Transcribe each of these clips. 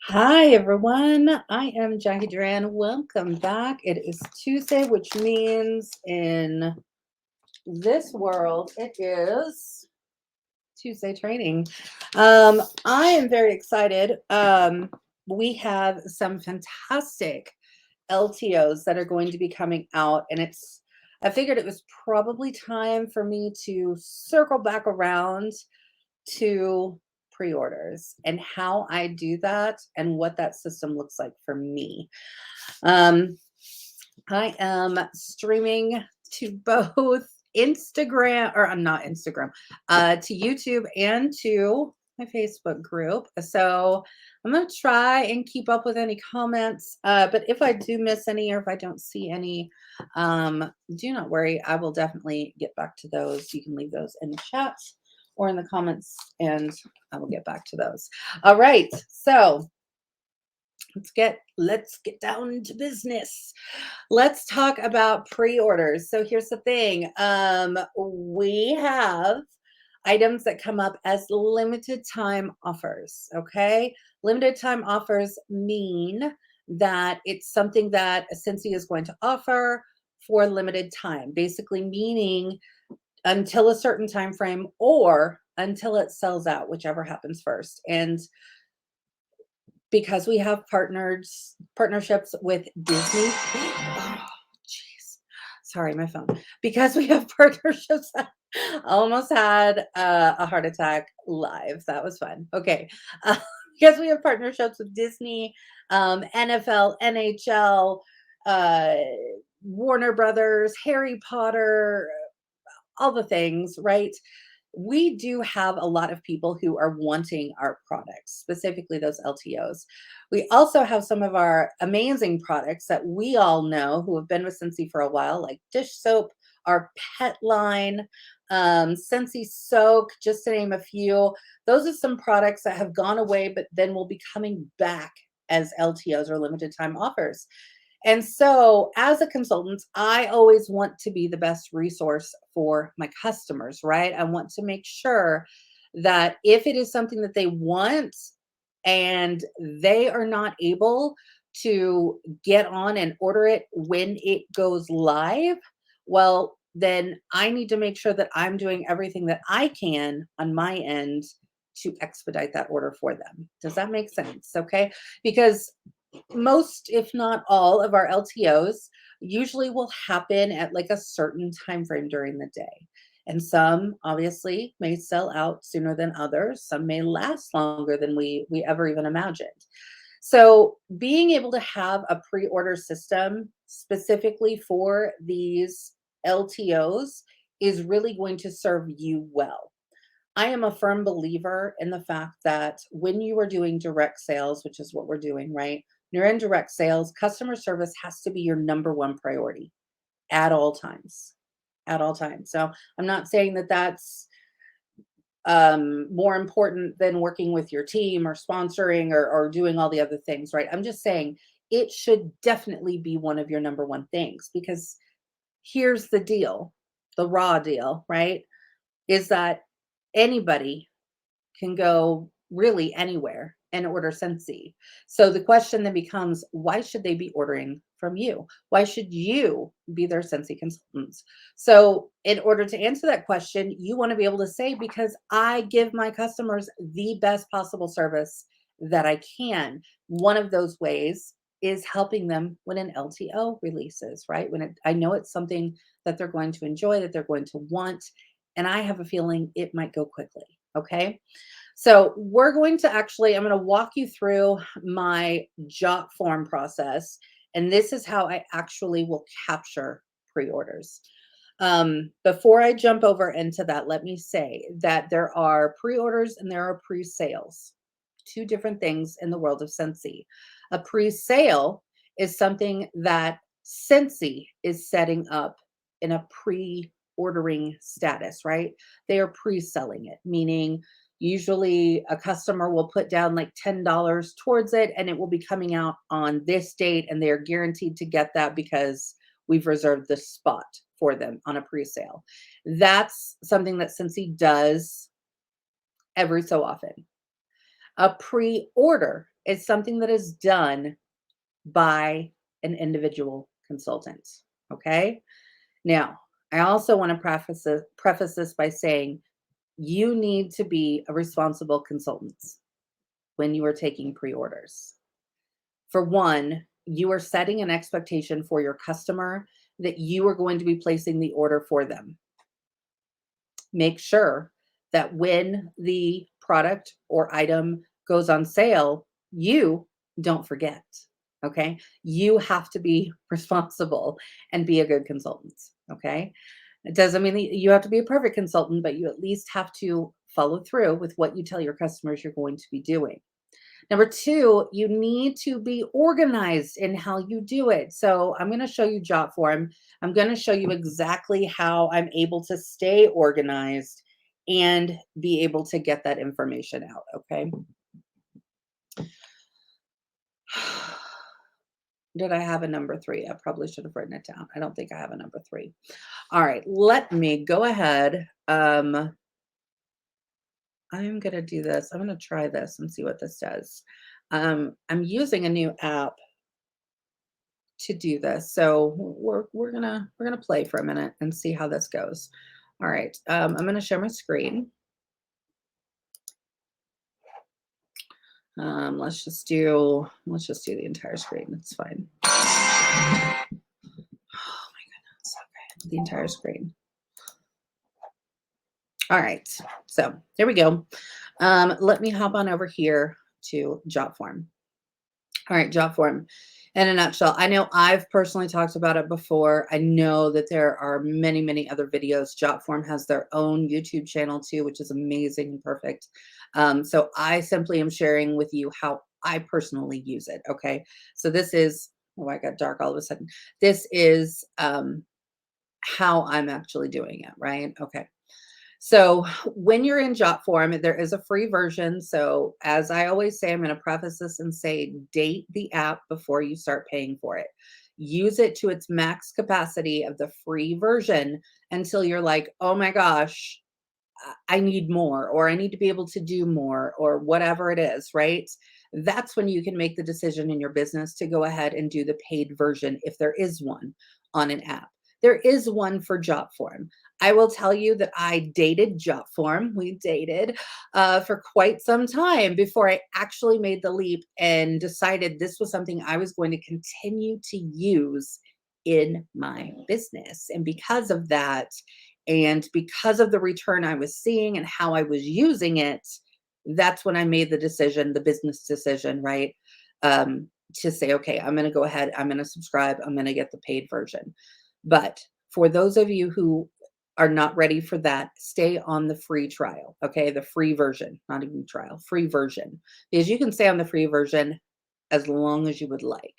Hi, everyone. I am Jacqui Duran. Welcome back. It is Tuesday, which means in this world, it is Tuesday training. I am very excited. We have some fantastic LTOs that are going to be coming out, and I figured it was probably time for me to circle back around to pre-orders and how I do that and what that system looks like for me. Um, I am streaming to both Instagram, or I'm not Instagram, to YouTube and to my Facebook group. So I'm going to try and keep up with any comments. But if I do miss any or if I don't see any, do not worry. I will definitely get back to those. You can leave those in the chat or in the comments, and I will get back to those. All right. So let's get down to business. Let's talk about pre-orders. So here's the thing. We have items that come up as limited time offers. Okay. Limited time offers mean that it's something that Scentsy is going to offer for limited time, basically meaning until a certain time frame or until it sells out, whichever happens first. And because we have partnerships with Disney. Oh, jeez. Sorry, my phone. Because we have partnerships, I almost had a heart attack live. That was fun. Okay. Uh, because we have partnerships with Disney, NFL, NHL, uh, Warner Brothers, Harry Potter, all the things, right? We do have a lot of people who are wanting our products, specifically those LTOs. We also have some of our amazing products that we all know who have been with Scentsy for a while, like dish soap, our pet line, Scentsy soak, just to name a few. Those are some products that have gone away, but then will be coming back as LTOs or limited time offers. And so, as a consultant, I always want to be the best resource for my customers, right? I want to make sure that if it is something that they want and they are not able to get on and order it when it goes live, well, then I need to make sure that I'm doing everything that I can on my end to expedite that order for them. Does that make sense? Okay. Because most, if not all, of our LTOs usually will happen at like a certain time frame during the day. And some obviously may sell out sooner than others. Some may last longer than we ever even imagined. So being able to have a pre-order system specifically for these LTOs is really going to serve you well. I am a firm believer in the fact that when you are doing direct sales, which is what we're doing, right? When you're in direct sales, customer service has to be your number one priority at all times. At all times. So I'm not saying that that's more important than working with your team or sponsoring or doing all the other things, right? I'm just saying it should definitely be one of your number one things because here's the deal, the raw deal, right? Is that anybody can go really anywhere and order Scentsy. So the question then becomes, why should they be ordering from you? Why should you be their Scentsy consultants? So in order to answer that question, you want to be able to say, because I give my customers the best possible service that I can. One of those ways is helping them when an LTO releases, right? I know it's something that they're going to enjoy, that they're going to want, and I have a feeling it might go quickly. Okay. So we're going to I'm going to walk you through my JotForm process. And this is how I actually will capture pre-orders. Before I jump over into that, let me say that there are pre-orders and there are pre-sales. Two different things in the world of Scentsy. A pre-sale is something that Scentsy is setting up in a pre-ordering status, right? They are pre-selling it, meaning usually a customer will put down like $10 towards it and it will be coming out on this date and they're guaranteed to get that because we've reserved the spot for them on a pre-sale. That's something that Scentsy does every so often. A pre-order is something that is done by an individual consultant. Okay. Now, I also want to preface this by saying you need to be a responsible consultant when you are taking pre-orders. For one, you are setting an expectation for your customer that you are going to be placing the order for them. Make sure that when the product or item goes on sale, you don't forget. Okay. You have to be responsible and be a good consultant. Okay. It doesn't mean that you have to be a perfect consultant, but you at least have to follow through with what you tell your customers you're going to be doing. Number two, you need to be organized in how you do it. So I'm going to show you JotForm. I'm going to show you exactly how I'm able to stay organized and be able to get that information out. Okay. Did I have a number three? I probably should have written it down. I don't think I have a number three. All right, let me go ahead. I'm going to do this. I'm going to try this and see what this does. I'm using a new app to do this. So we're gonna play for a minute and see how this goes. All right, I'm gonna share my screen. Let's just do the entire screen. It's fine. Oh my goodness. Okay, the entire screen. All right, so there we go. Let me hop on over here to JotForm. All right, JotForm. In a nutshell, I know I've personally talked about it before. I know that there are many, many other videos. JotForm has their own YouTube channel too, which is amazing and perfect. So I simply am sharing with you how I personally use it. Okay. So this is, oh, I got dark all of a sudden. This is how I'm actually doing it, right? Okay. So when you're in JotForm, there is a free version. So as I always say, I'm going to preface this and say, date the app before you start paying for it. Use it to its max capacity of the free version until you're like, oh my gosh, I need more, or I need to be able to do more, or whatever it is, right? That's when you can make the decision in your business to go ahead and do the paid version if there is one on an app. There is one for JotForm. I will tell you that I dated JotForm. We dated for quite some time before I actually made the leap and decided this was something I was going to continue to use in my business. And because of that, and because of the return I was seeing and how I was using it, that's when I made the decision, the business decision, right? To say, okay, I'm going to go ahead, I'm going to subscribe, I'm going to get the paid version. But for those of you who are not ready for that, stay on the free trial, okay? The free version, not even trial, free version. Because you can stay on the free version as long as you would like.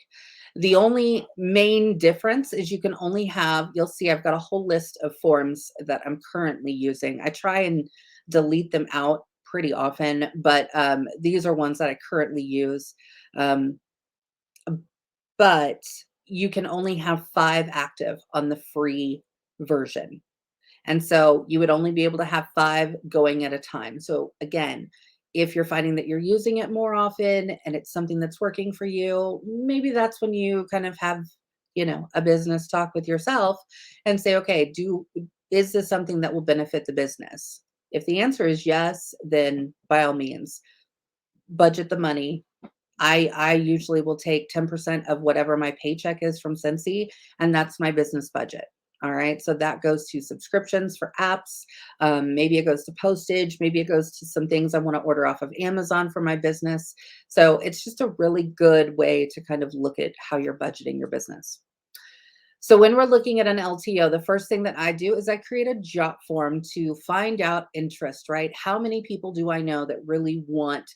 The only main difference is you can only have, you'll see I've got a whole list of forms that I'm currently using. I try and delete them out pretty often, but these are ones that I currently use. But you can only have 5 active on the free version. And so you would only be able to have 5 going at a time. So again, if you're finding that you're using it more often and it's something that's working for you, maybe that's when you kind of have, a business talk with yourself and say, okay, is this something that will benefit the business? If the answer is yes, then by all means, budget the money. I usually will take 10% of whatever my paycheck is from Scentsy, and that's my business budget. All right. So that goes to subscriptions for apps. Maybe it goes to postage. Maybe it goes to some things I want to order off of Amazon for my business. So it's just a really good way to kind of look at how you're budgeting your business. So when we're looking at an LTO, the first thing that I do is I create a JotForm to find out interest, right? How many people do I know that really want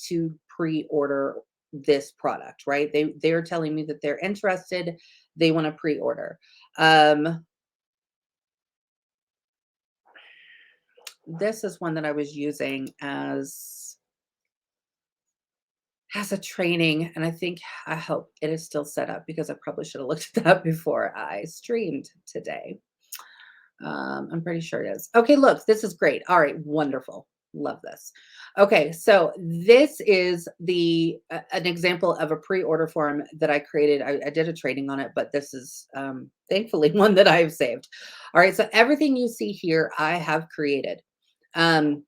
to pre-order this product, right? They're telling me that they're interested. They want to pre-order. This is one that I was using as a training, and I hope it is still set up because I probably should have looked at that before I streamed today. I'm pretty sure it is. Okay, look, this is great. All right, wonderful. Love this. Okay, so this is an example of a pre-order form that I created. I did a training on it, but this is thankfully one that I've saved. All right, so everything you see here, I have created. Um,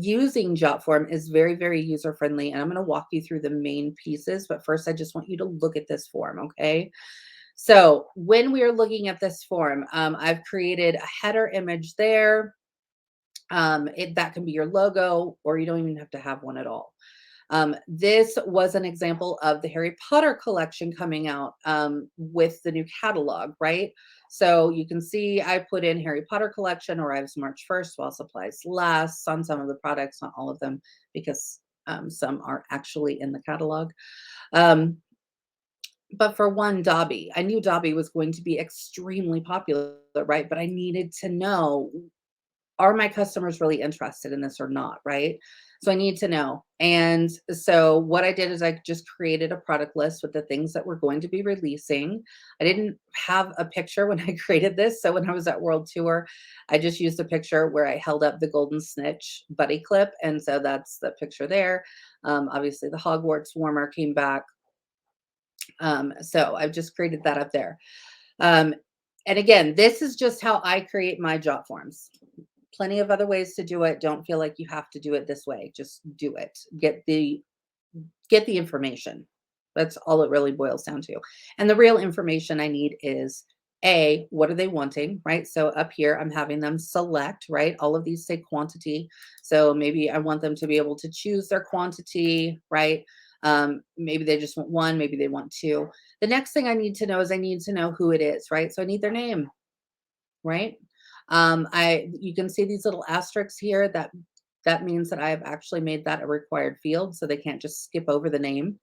Using JotForm is very, very user friendly, and I'm going to walk you through the main pieces. But first, I just want you to look at this form, okay? So when we are looking at this form, I've created a header image there. That can be your logo, or you don't even have to have one at all. This was an example of the Harry Potter collection coming out with the new catalog, right? So you can see I put in Harry Potter collection arrives March 1st while supplies last on some of the products, not all of them, because some are actually in the catalog. Um, but for one, Dobby, I knew Dobby was going to be extremely popular, right? But I needed to know, are my customers really interested in this or not, right? So I need to know. And so what I did is I just created a product list with the things that we're going to be releasing. I didn't have a picture when I created this. So when I was at World Tour, I just used a picture where I held up the golden snitch buddy clip. And so that's the picture there. Obviously the Hogwarts warmer came back. So I've just created that up there. Um, and again, this is just how I create my job forms. Plenty of other ways to do it. Don't feel like you have to do it this way. Just do it. Get the information. That's all it really boils down to. And the real information I need is A, what are they wanting, right? So up here, I'm having them select, right? All of these say quantity. So maybe I want them to be able to choose their quantity, right? Maybe they just want one, maybe they want two. The next thing I need to know is I need to know who it is, right? So I need their name, right? You can see these little asterisks here that means that I have actually made that a required field, so they can't just skip over the name.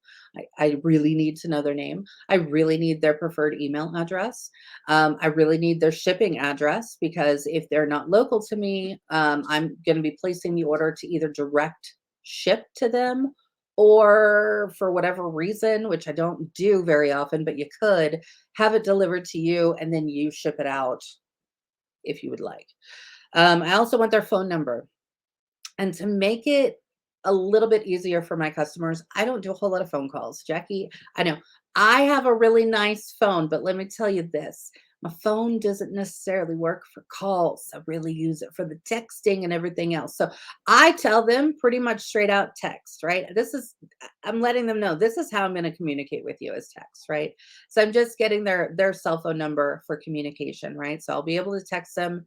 I really need to know their name. I really need their preferred email address. I really need their shipping address because if they're not local to me, I'm going to be placing the order to either direct ship to them or for whatever reason, which I don't do very often, but you could have it delivered to you and then you ship it out if you would like. I also want their phone number. And to make it a little bit easier for my customers, I don't do a whole lot of phone calls. Jacqui, I know I have a really nice phone, but let me tell you this. My phone doesn't necessarily work for calls. I really use it for the texting and everything else. So I tell them pretty much straight out text, right? I'm letting them know this is how I'm going to communicate with you as text, right? So I'm just getting their cell phone number for communication, right? So I'll be able to text them,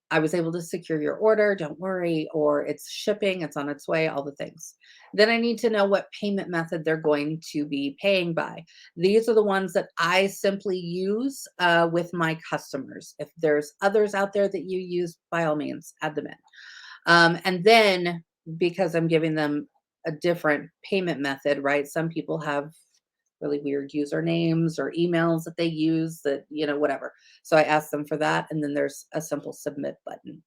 I was able to secure your order, don't worry, or it's shipping, it's on its way, all the things. Then I need to know what payment method they're going to be paying by. These are the ones that I simply use with my customers. If there's others out there that you use, by all means, add them in. And then because I'm giving them a different payment method, right? Some people have really weird usernames or emails that they use that, whatever. So I ask them for that. And then there's a simple submit button.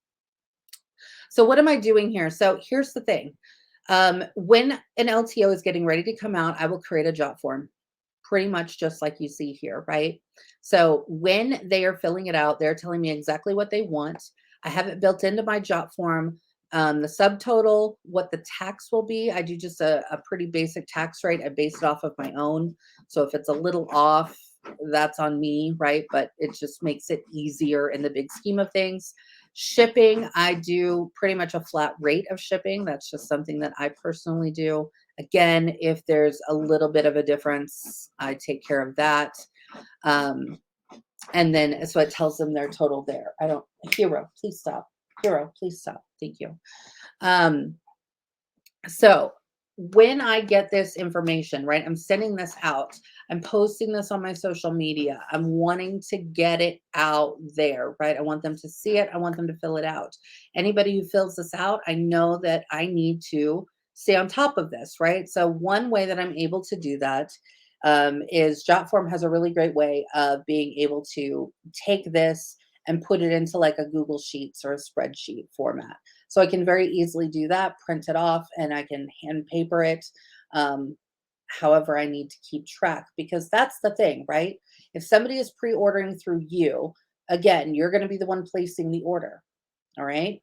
So what am I doing here? So here's the thing. When an LTO is getting ready to come out, I will create a job form, pretty much just like you see here, right? So when they are filling it out, they're telling me exactly what they want. I have it built into my job form. The subtotal, what the tax will be. I do just a pretty basic tax rate. I base it off of my own. So if it's a little off, that's on me, right? But it just makes it easier in the big scheme of things. Shipping, I do pretty much a flat rate of shipping. That's just something that I personally do. Again, if there's a little bit of a difference, I take care of that. And then so it tells them their total there. Hero, please stop. Hero, please stop. Thank you. So when I get this information, right, I'm sending this out. I'm posting this on my social media. I'm wanting to get it out there, right? I want them to see it. I want them to fill it out. Anybody who fills this out, I know that I need to stay on top of this, right? So one way that I'm able to do that is JotForm has a really great way of being able to take this and put it into like a Google Sheets or a spreadsheet format. So I can very easily do that, print it off, and I can hand paper it however I need to keep track, because that's the thing, right? If somebody is pre-ordering through you, again, you're going to be the one placing the order. All right.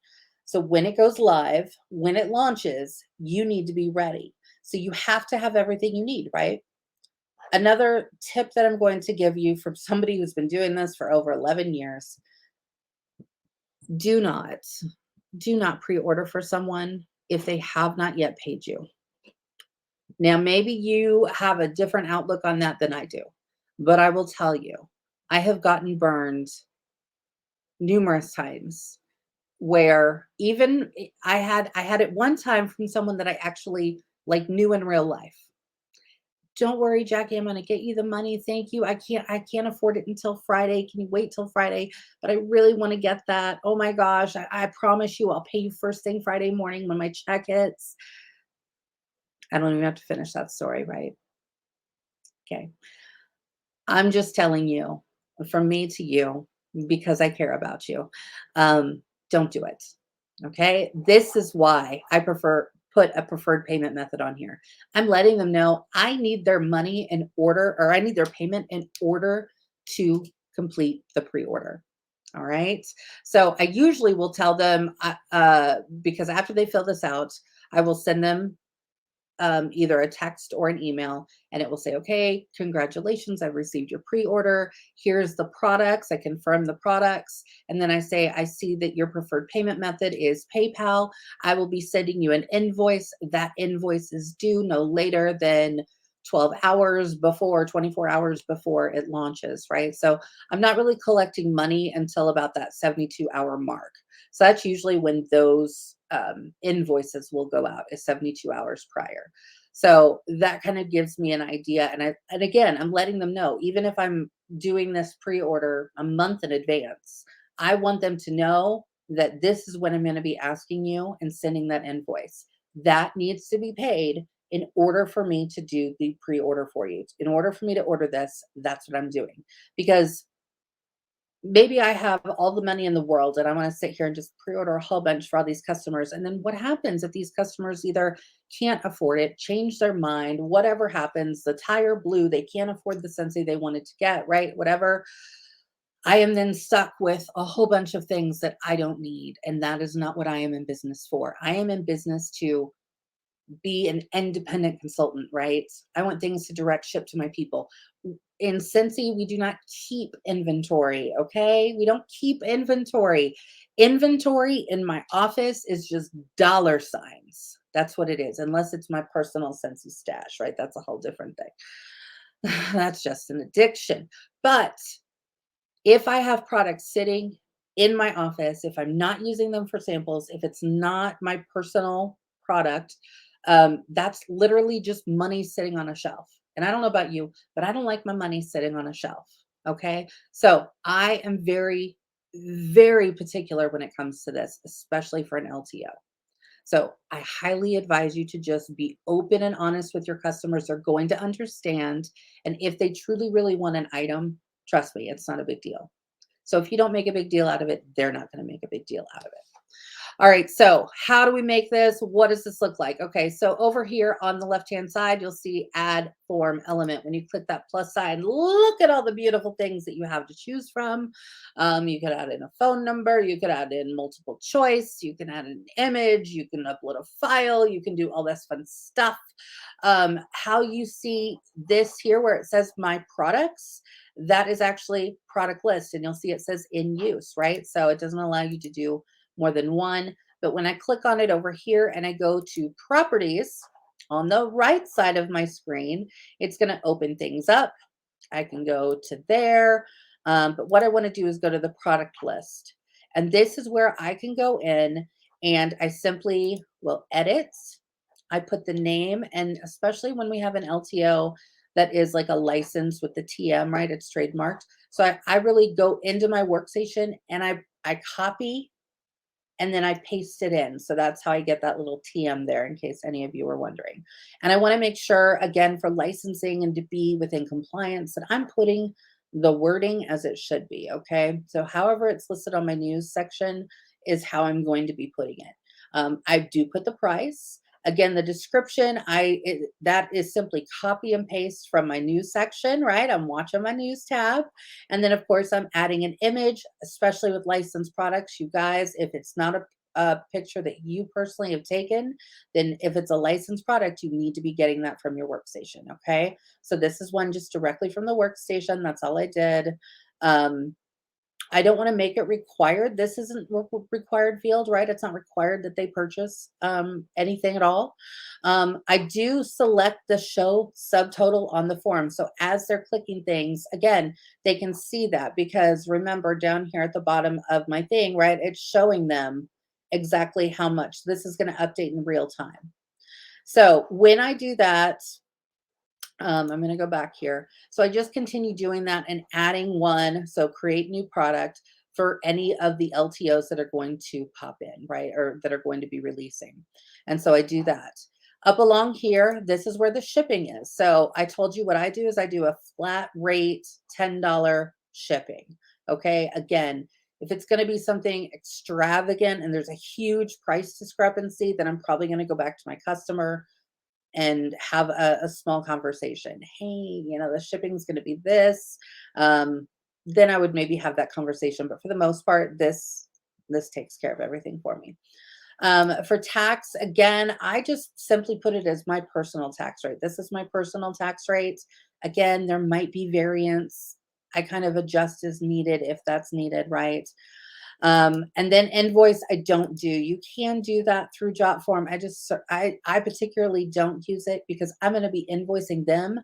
So when it goes live, when it launches, you need to be ready. So you have to have everything you need, right? Another tip that I'm going to give you from somebody who's been doing this for over 11 years, do not, do not pre-order for someone if they have not yet paid you. Now, maybe you have a different outlook on that than I do, but I will tell you, I have gotten burned numerous times where even I had it one time from someone that I actually like knew in real life. Don't worry, Jacqui, I'm gonna get you the money. Thank you. I can't afford it until Friday. Can you wait till Friday? But I really want to get that. Oh my gosh, I promise you I'll pay you first thing Friday morning when my check hits. I don't even have to finish that story, right? Okay. I'm just telling you, from me to you, because I care about you. Don't do it. Okay. This is why I prefer put a preferred payment method on here. I'm letting them know I need their money in order, or I need their payment in order to complete the pre-order. All right. So I usually will tell them, because after they fill this out, I will send them either a text or an email, and it will say, okay, congratulations, I've received your pre-order. Here's the products. I confirm the products. And then I say, I see that your preferred payment method is PayPal. I will be sending you an invoice. That invoice is due no later than 12 hours before, 24 hours before it launches, right? So I'm not really collecting money until about that 72-hour mark. So that's usually when those invoices will go out, is 72 hours prior. So that kind of gives me an idea. And again, I'm letting them know, even if I'm doing this pre-order a month in advance, I want them to know that this is when I'm going to be asking you and sending that invoice. That needs to be paid in order for me to do the pre-order for you. In order for me to order this, that's what I'm doing. Because maybe I have all the money in the world and I want to sit here and just pre-order a whole bunch for all these customers. And then what happens if these customers either can't afford it, change their mind, whatever happens, the tire blew, they can't afford the Scentsy they wanted to get, right? Whatever. I am then stuck with a whole bunch of things that I don't need. And that is not what I am in business for. I am in business to be an independent consultant, right? I want things to direct ship to my people. In Scentsy, we do not keep inventory, okay? We don't keep inventory. Inventory in my office is just dollar signs. That's what it is, unless it's my personal Scentsy stash, right? That's a whole different thing. That's just an addiction. But if I have products sitting in my office, if I'm not using them for samples, if it's not my personal product, that's literally just money sitting on a shelf. And I don't know about you, but I don't like my money sitting on a shelf. Okay. So I am very, very particular when it comes to this, especially for an LTO. So I highly advise you to just be open and honest with your customers. They're going to understand. And if they truly, really want an item, trust me, it's not a big deal. So if you don't make a big deal out of it, they're not going to make a big deal out of it. All right, so how do we make this? What does this look like? Okay, so over here on the left-hand side, you'll see add form element. When you click that plus sign, look at all the beautiful things that you have to choose from. You could add in a phone number, you could add in multiple choice, you can add an image, you can upload a file, you can do all this fun stuff. How you see this here where it says my products, that is actually product list, and you'll see it says in use, right? So it doesn't allow you to do more than one. But when I click on it over here and I go to properties on the right side of my screen, it's going to open things up. I can go to there. But what I want to do is go to the product list. And this is where I can go in and I simply will edit. I put the name, and especially when we have an LTO that is like a license with the TM, right? It's trademarked. So I really go into my workstation and I copy and then I paste it in. So that's how I get that little TM there, in case any of you were wondering. And I want to make sure, again, for licensing and to be within compliance, that I'm putting the wording as it should be. Okay. So however it's listed on my news section is how I'm going to be putting it. I do put the price. Again, the description, that is simply copy and paste from my news section, right? I'm watching my news tab. And then, of course, I'm adding an image, especially with licensed products. You guys, if it's not a picture that you personally have taken, then if it's a licensed product, you need to be getting that from your workstation. Okay. So this is one just directly from the workstation. That's all I did. Um, I don't want to make it required. This isn't required field, right? It's not required that they purchase anything at all. I do select the show subtotal on the form. So as they're clicking things, again, they can see that because remember down here at the bottom of my thing, right? It's showing them exactly how much. This is going to update in real time. So when I do that, I'm going to go back here. So I just continue doing that and adding one. So create new product for any of the LTOs that are going to pop in, right? Or that are going to be releasing. And so I do that. Up along here, this is where the shipping is. So I told you what I do is I do a flat rate $10 shipping. Okay. Again, if it's going to be something extravagant and there's a huge price discrepancy, then I'm probably going to go back to my customer and have a small conversation. Hey, the shipping's going to be this. Then I would maybe have that conversation. But for the most part, this takes care of everything for me. For tax, again, I just simply put it as my personal tax rate. This is my personal tax rate. Again, there might be variance. I kind of adjust as needed if that's needed, right? And then invoice, I don't do. You can do that through JotForm. I particularly don't use it because I'm going to be invoicing them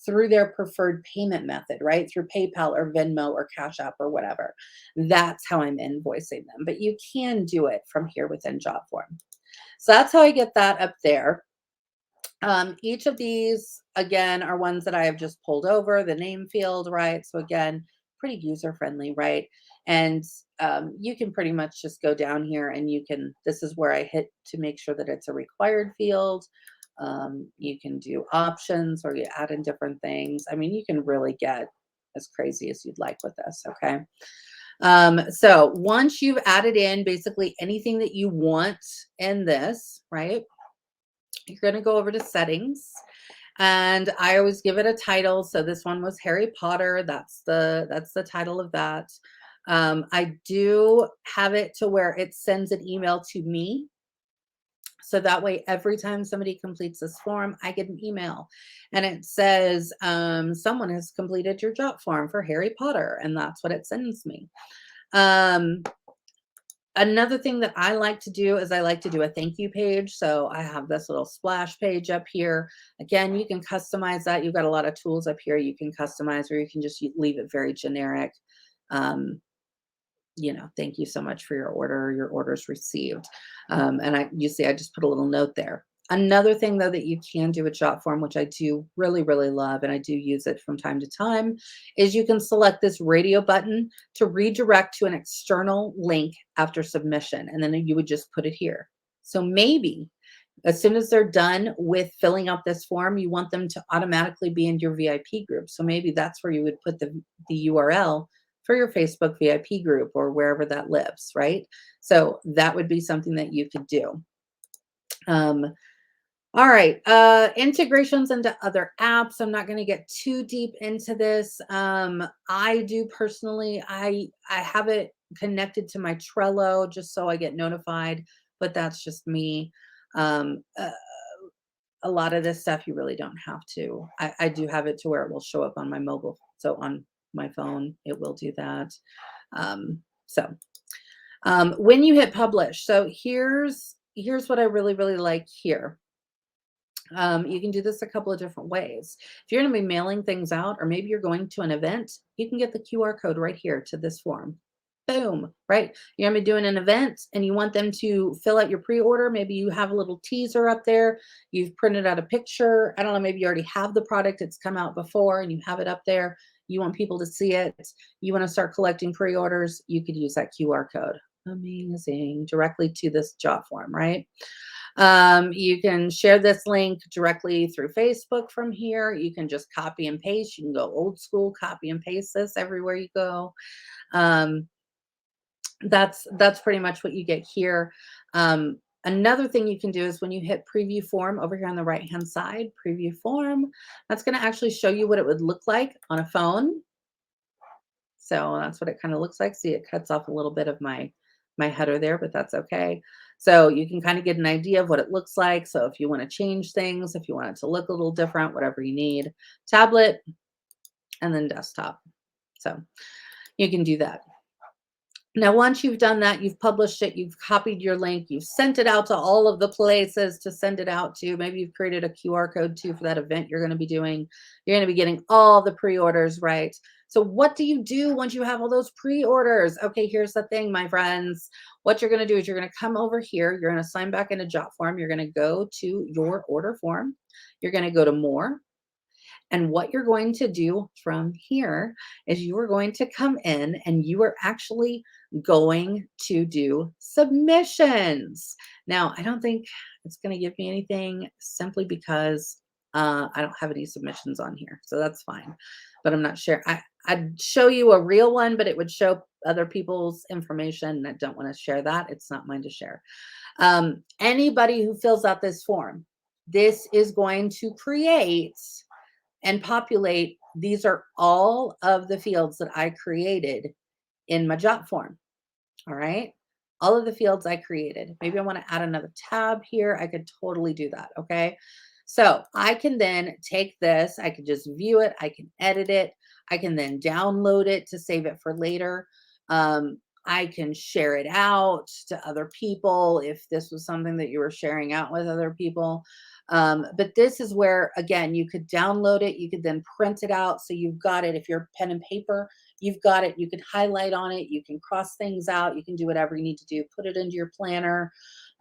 through their preferred payment method, right? Through PayPal or Venmo or Cash App or whatever. That's how I'm invoicing them. But you can do it from here within JotForm. So that's how I get that up there. Each of these, again, are ones that I have just pulled over, the name field, right? So again, pretty user-friendly, right? And you can pretty much just go down here and this is where I hit to make sure that it's a required field. You can do options or you add in different things. I mean, you can really get as crazy as you'd like with this, okay? So once you've added in basically anything that you want in this, right? You're going to go over to settings and I always give it a title. So this one was Harry Potter. That's the title of that. I do have it to where it sends an email to me. So that way, every time somebody completes this form, I get an email and it says, someone has completed your job form for Harry Potter. And that's what it sends me. Another thing that I like to do is I like to do a thank you page. So I have this little splash page up here. Again, you can customize that. You've got a lot of tools up here you can customize, or you can just leave it very generic. Thank you so much for your order. Your order's received. And you see, I just put a little note there. Another thing, though, that you can do with JotForm, which I do really, really love, and I do use it from time to time, is you can select this radio button to redirect to an external link after submission, and then you would just put it here. So maybe as soon as they're done with filling out this form, you want them to automatically be in your VIP group. So maybe that's where you would put the URL for your Facebook VIP group or wherever that lives, right? So that would be something that you could do. All right, integrations into other apps. I'm not going to get too deep into this. I do personally, I have it connected to my Trello just so I get notified, but that's just me. A lot of this stuff you really don't have to. I do have it to where it will show up on my mobile. So on my phone, it will do that. When you hit publish, so here's what I really, really like here. You can do this a couple of different ways. If you're going to be mailing things out, or maybe you're going to an event, you can get the QR code right here to this form. Boom, right? You're going to be doing an event and you want them to fill out your pre-order. Maybe you have a little teaser up there. You've printed out a picture. I don't know, maybe you already have the product. It's come out before and you have it up there. You want people to see it. You want to start collecting pre-orders. You could use that QR code. Amazing. Directly to this job form, right? You can share this link directly through Facebook from here. You can just copy and paste. You can go old school, copy and paste this everywhere you go. That's pretty much what you get here. Another thing you can do is when you hit preview form over here on the right hand side, preview form, that's going to actually show you what it would look like on a phone. So that's what it kind of looks like. See, it cuts off a little bit of my my header there, but that's okay. So you can kind of get an idea of what it looks like. So if you want to change things, if you want it to look a little different, whatever you need, tablet and then desktop. So you can do that. Now, once you've done that, you've published it, you've copied your link, you've sent it out to all of the places to send it out to. Maybe you've created a QR code too for that event you're going to be doing. You're going to be getting all the pre-orders, right? So what do you do once you have all those pre-orders? Okay, here's the thing, my friends. What you're going to do is you're going to come over here. You're going to sign back into JotForm. You're going to go to your order form. You're going to go to more. And what you're going to do from here is you are going to come in and you are actually going to do submissions. Now, I don't think it's going to give me anything simply because I don't have any submissions on here. So that's fine. But I'm not sure. I'd show you a real one, but it would show other people's information. I don't want to share that. It's not mine to share. Anybody who fills out this form, this is going to create and populate. These are all of the fields that I created in my JotForm. All right. All of the fields I created. Maybe I want to add another tab here. I could totally do that. Okay. So I can then take this, I can just view it, I can edit it, I can then download it to save it for later. I can share it out to other people if this was something that you were sharing out with other people. But this is where, again, you could download it. You could then print it out. So you've got it. If you're pen and paper, you've got it. You can highlight on it. You can cross things out. You can do whatever you need to do. Put it into your planner.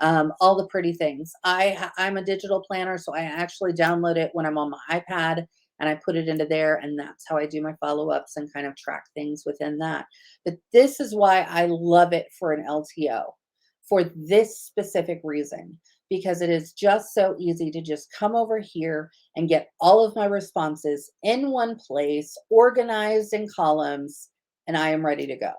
All the pretty things. I'm a digital planner, so I actually download it when I'm on my iPad and I put it into there, and that's how I do my follow-ups and kind of track things within that. But this is why I love it for an LTO, for this specific reason, because it is just so easy to just come over here and get all of my responses in one place, organized in columns, and I am ready to go.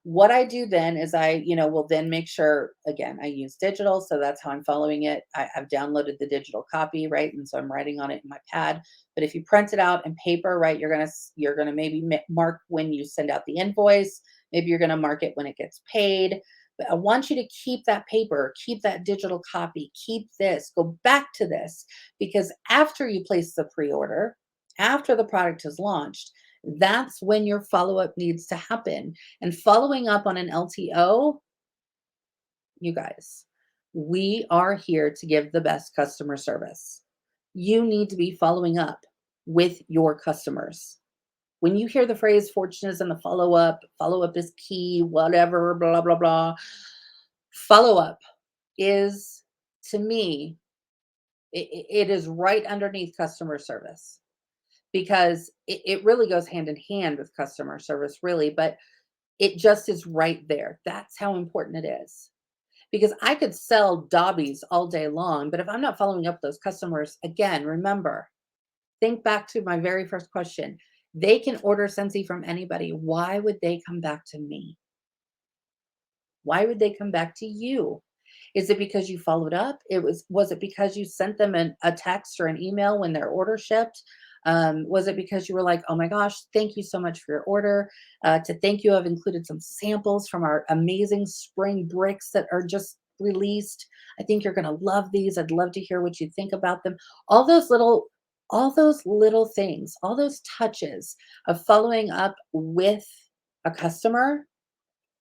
What I do then is I, will then make sure, again, I use digital. So that's how I'm following it. I've downloaded the digital copy, right? And so I'm writing on it in my pad. But if you print it out in paper, right, you're going to maybe mark when you send out the invoice. Maybe you're going to mark it when it gets paid. But I want you to keep that paper, keep that digital copy, keep this, go back to this, because after you place the pre-order, after the product is launched, that's when your follow-up needs to happen. And following up on an LTO, you guys, we are here to give the best customer service. You need to be following up with your customers. When you hear the phrase fortune is in the follow-up is key, whatever, blah, blah, blah. Follow-up is, to me, it is right underneath customer service, because it really goes hand in hand with customer service, really, but it just is right there. That's how important it is. Because I could sell Dobbies all day long, but if I'm not following up those customers, again, remember, think back to my very first question. They can order Scentsy from anybody. Why would they come back to me? Why would they come back to you? Is it because you followed up? Was it because you sent them a text or an email when their order shipped? Was it because you were like, oh my gosh, thank you so much for your order. To thank you, I've included some samples from our amazing spring bricks that are just released. I think you're going to love these. I'd love to hear what you think about them. All those little things, all those touches of following up with a customer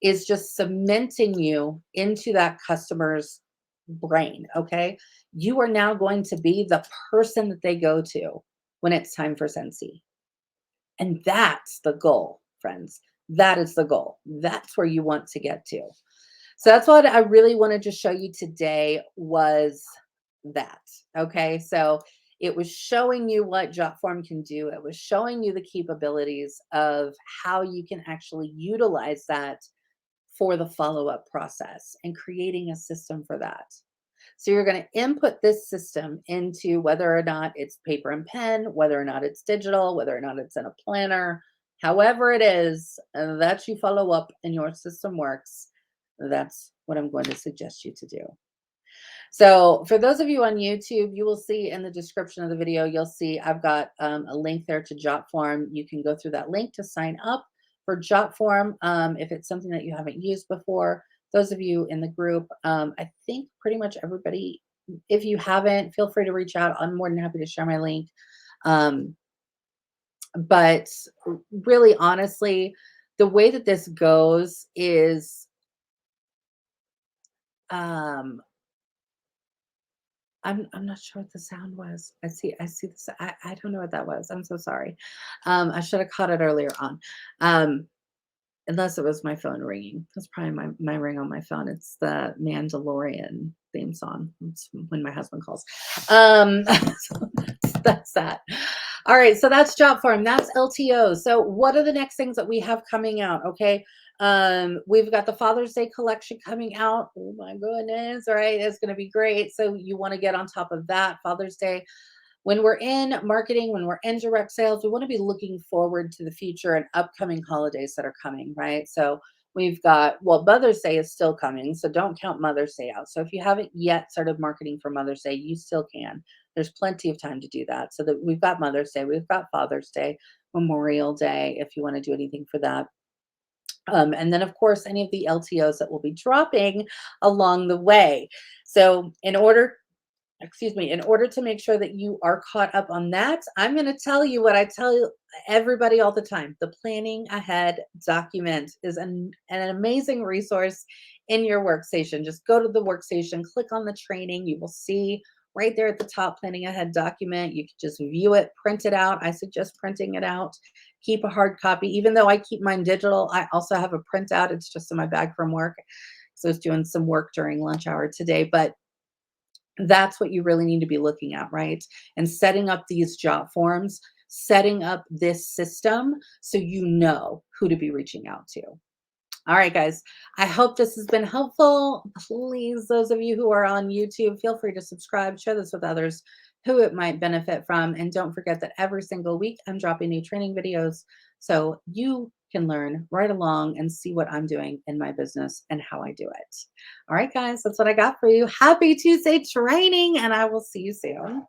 is just cementing you into that customer's brain, okay? You are now going to be the person that they go to when it's time for Scentsy. And that's the goal, friends. That is the goal. That's where you want to get to. So that's what I really wanted to show you today, was that, okay? So it was showing you what JotForm can do. It was showing you the capabilities of how you can actually utilize that for the follow-up process and creating a system for that. So you're going to input this system into whether or not it's paper and pen, whether or not it's digital, whether or not it's in a planner, however it is that you follow up and your system works. That's what I'm going to suggest you to do. So for those of you on YouTube, you will see in the description of the video, you'll see I've got a link there to JotForm. You can go through that link to sign up for JotForm if it's something that you haven't used before. those of you in the group, I think pretty much everybody, if you haven't, feel free to reach out. I'm more than happy to share my link. Um, but really, honestly, the way that this goes is, um, I'm not sure what the sound was. I see this. I don't know what that was. I'm so sorry. I should have caught it earlier on. Um, Unless it was my phone ringing. That's probably my ring on my phone. It's the Mandalorian theme song. It's when my husband calls. So that's that. All right, so that's JotForm. That's LTO. So what are the next things that we have coming out? Okay. We've got the Father's Day collection coming out. Oh my goodness. All right, it's gonna be great. So you want to get on top of that. Father's Day, when we're in marketing, when we're in direct sales, we want to be looking forward to the future and upcoming holidays that are coming, right? So we've got, well, Mother's Day is still coming, so don't count Mother's Day out. So if you haven't yet started marketing for Mother's Day, you still can. There's plenty of time to do that. So that we've got Mother's Day, we've got Father's Day, Memorial Day, if you want to do anything for that. And then, of course, any of the LTOs that will be dropping along the way. So in order, excuse me, in order to make sure that you are caught up on that, I'm going to tell you what I tell everybody all the time. The planning ahead document is an amazing resource in your workstation. Just go to the workstation, click on the training. You will see right there at the top, planning ahead document. You can just view it, print it out. I suggest printing it out. Keep a hard copy. Even though I keep mine digital, I also have a printout. It's just in my bag from work. So I was doing some work during lunch hour today, but that's what you really need to be looking at, right? And setting up these job forms, setting up this system so you know who to be reaching out to. All right, guys, I hope this has been helpful. Please, those of you who are on YouTube, feel free to subscribe, share this with others who it might benefit from. And don't forget that every single week I'm dropping new training videos so you can learn right along and see what I'm doing in my business and how I do it. All right, guys, that's what I got for you. Happy Tuesday training, and I will see you soon.